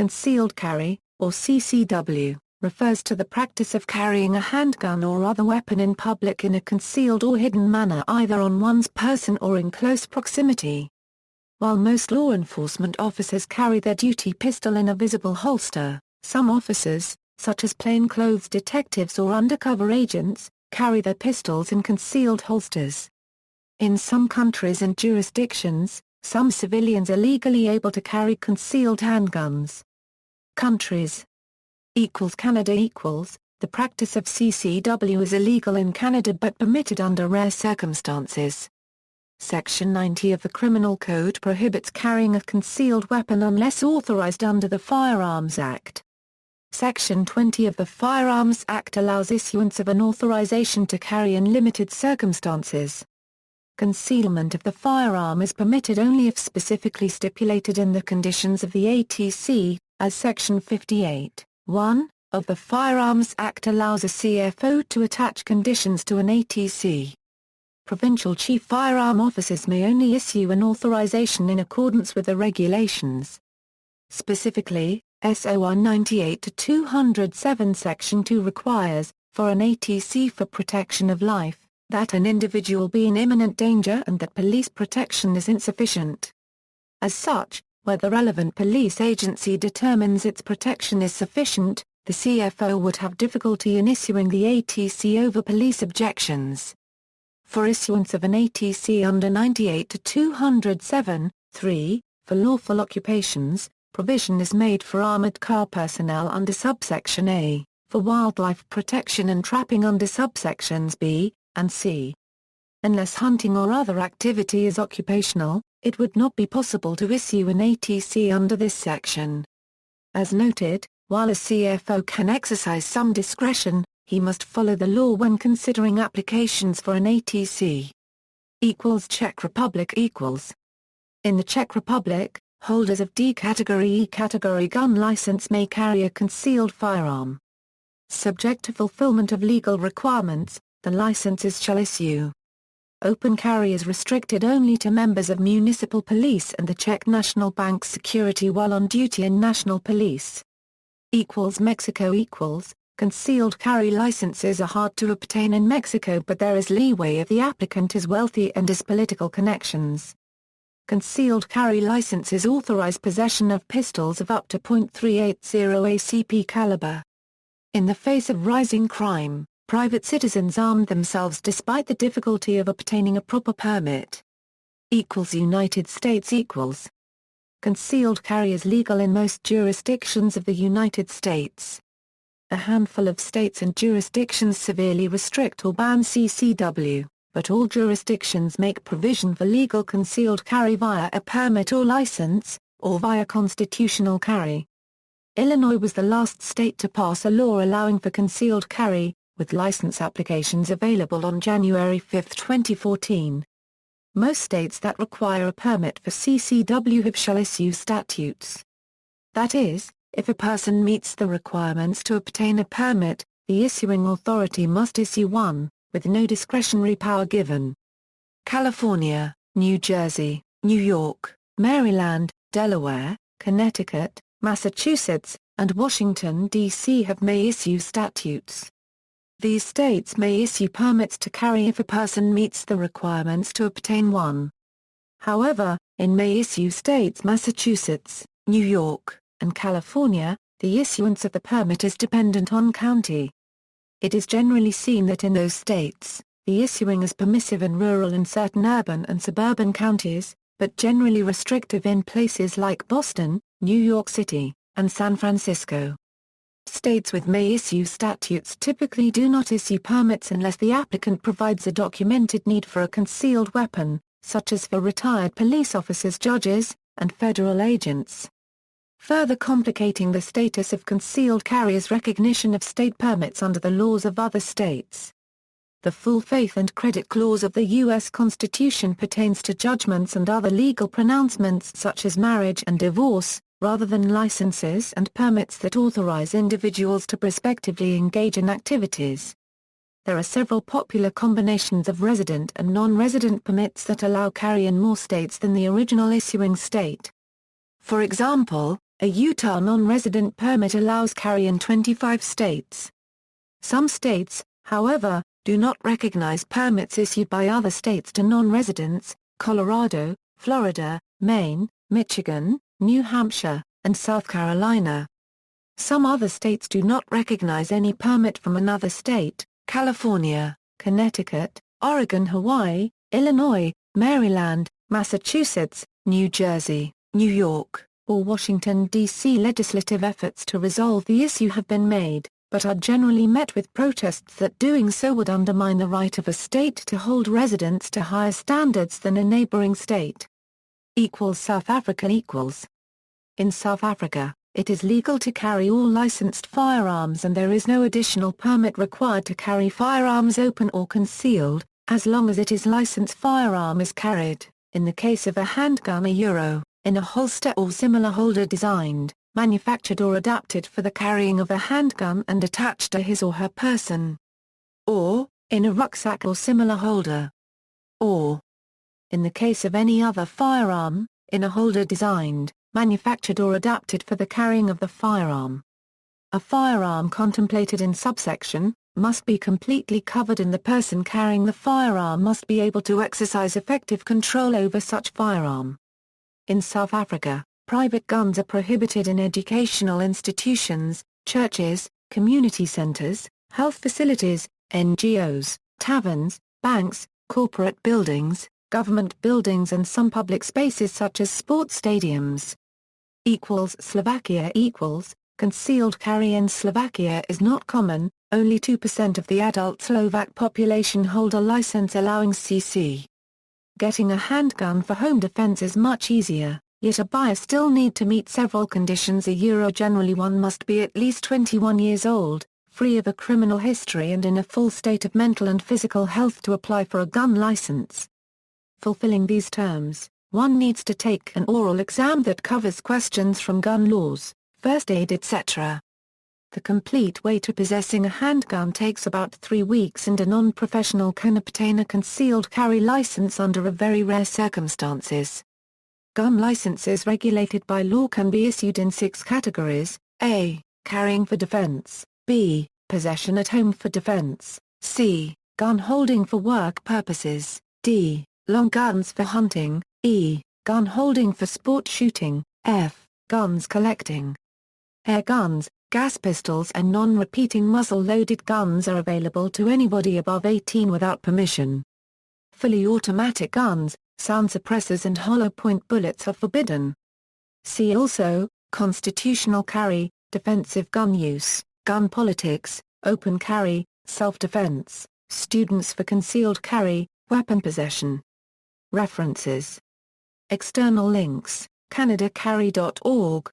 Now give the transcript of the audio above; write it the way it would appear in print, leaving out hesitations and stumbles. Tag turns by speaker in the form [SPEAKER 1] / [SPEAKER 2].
[SPEAKER 1] Concealed carry, or CCW, refers to the practice of carrying a handgun or other weapon in public in a concealed or hidden manner either on one's person or in close proximity. While most law enforcement officers carry their duty pistol in a visible holster, some officers, such as plainclothes detectives or undercover agents, carry their pistols in concealed holsters. In some countries and jurisdictions, some civilians are legally able to carry concealed handguns. Countries. Canada the practice of CCW is illegal in Canada but permitted under rare circumstances. Section 90 of the Criminal Code prohibits carrying a concealed weapon unless authorized under the Firearms Act. Section 20 of the Firearms Act allows issuance of an authorization to carry in limited circumstances. Concealment of the firearm is permitted only if specifically stipulated in the conditions of the ATC, as Section 58(1) of the Firearms Act allows a CFO to attach conditions to an ATC. Provincial chief firearm officers may only issue an authorization in accordance with the regulations. Specifically, SO 198-207 Section 2 requires, for an ATC for protection of life, that an individual be in imminent danger and that police protection is insufficient. As such, where the relevant police agency determines its protection is sufficient, the CFO would have difficulty in issuing the ATC over police objections. For issuance of an ATC under 98-207(3), for lawful occupations, provision is made for armored car personnel under subsection A, for wildlife protection and trapping under subsections B and C. Unless hunting or other activity is occupational, it would not be possible to issue an ATC under this section. As noted, while a CFO can exercise some discretion, he must follow the law when considering applications for an ATC. Czech Republic In the Czech Republic, holders of D category E category gun license may carry a concealed firearm. Subject to fulfillment of legal requirements, the licenses shall issue. Open carry is restricted only to members of municipal police and the Czech National Bank's security while on duty in national police. Mexico Concealed carry licenses are hard to obtain in Mexico but there is leeway if the applicant is wealthy and has political connections. Concealed carry licenses authorize possession of pistols of up to .380 ACP caliber. In the face of rising crime, private citizens armed themselves despite the difficulty of obtaining a proper permit. United States Concealed carry is legal in most jurisdictions of the United States. A handful of states and jurisdictions severely restrict or ban CCW, but all jurisdictions make provision for legal concealed carry via a permit or license, or via constitutional carry. Illinois was the last state to pass a law allowing for concealed carry, with license applications available on January 5, 2014. Most states that require a permit for CCW shall issue statutes. That is, if a person meets the requirements to obtain a permit, the issuing authority must issue one, with no discretionary power given. California, New Jersey, New York, Maryland, Delaware, Connecticut, Massachusetts, and Washington, D.C. may issue statutes. These states may issue permits to carry if a person meets the requirements to obtain one. However, in may issue states Massachusetts, New York, and California, the issuance of the permit is dependent on county. It is generally seen that in those states, the issuing is permissive in rural and certain urban and suburban counties, but generally restrictive in places like Boston, New York City, and San Francisco. States with may issue statutes typically do not issue permits unless the applicant provides a documented need for a concealed weapon, such as for retired police officers, judges, and federal agents. Further complicating the status of concealed carry is recognition of state permits under the laws of other states. The full faith and credit clause of the U.S. Constitution pertains to judgments and other legal pronouncements such as marriage and divorce, rather than licenses and permits that authorize individuals to prospectively engage in activities. There are several popular combinations of resident and non-resident permits that allow carry in more states than the original issuing state. For example, A Utah non-resident permit allows carry in 25 states. Some states, however, do not recognize permits issued by other states to non-residents: Colorado, Florida, Maine, Michigan, New Hampshire, and South Carolina. Some other states do not recognize any permit from another state: California, Connecticut, Oregon, Hawaii, Illinois, Maryland, Massachusetts, New Jersey, New York, or Washington, D.C. Legislative efforts to resolve the issue have been made, but are generally met with protests that doing so would undermine the right of a state to hold residents to higher standards than a neighboring state. South Africa. In South Africa, it is legal to carry all licensed firearms and there is no additional permit required to carry firearms open or concealed, as long as it is licensed firearm is carried, in the case of a handgun, in a holster or similar holder designed, manufactured or adapted for the carrying of a handgun and attached to his or her person. Or, in a rucksack or similar holder. Or, in the case of any other firearm, in a holder designed, manufactured or adapted for the carrying of the firearm. A firearm contemplated in subsection must be completely covered and the person carrying the firearm must be able to exercise effective control over such firearm. In South Africa, private guns are prohibited in educational institutions, churches, community centers, health facilities, NGOs, taverns, banks, corporate buildings, government buildings and some public spaces such as sports stadiums. Slovakia. Concealed carry in Slovakia is not common, only 2% of the adult Slovak population hold a license allowing CC. Getting a handgun for home defense is much easier, yet a buyer still need to meet several conditions. Generally one must be at least 21 years old, free of a criminal history and in a full state of mental and physical health to apply for a gun license. Fulfilling these terms, one needs to take an oral exam that covers questions from gun laws, first aid etc. The complete way to possessing a handgun takes about 3 weeks and a non-professional can obtain a concealed carry license under a very rare circumstances. Gun licenses regulated by law can be issued in 6 categories: A. Carrying for defense, B. Possession at home for defense, C. Gun holding for work purposes, D. Long guns for hunting, E. Gun holding for sport shooting, F. Guns collecting. Air guns, gas pistols and non-repeating muzzle-loaded guns are available to anybody above 18 without permission. Fully automatic guns, sound suppressors and hollow-point bullets are forbidden. See also, constitutional carry, defensive gun use, gun politics, open carry, self-defense, students for concealed carry, weapon possession. References. External links: CanadaCarry.org,